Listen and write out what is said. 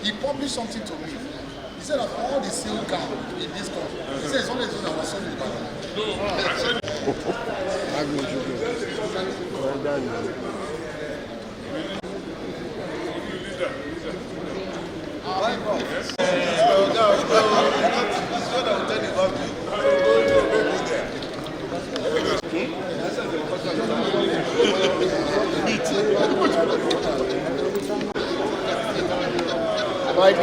He published something to me. He said that all the sealed gown in this country, he said it's only those that was sold in Ibadan. My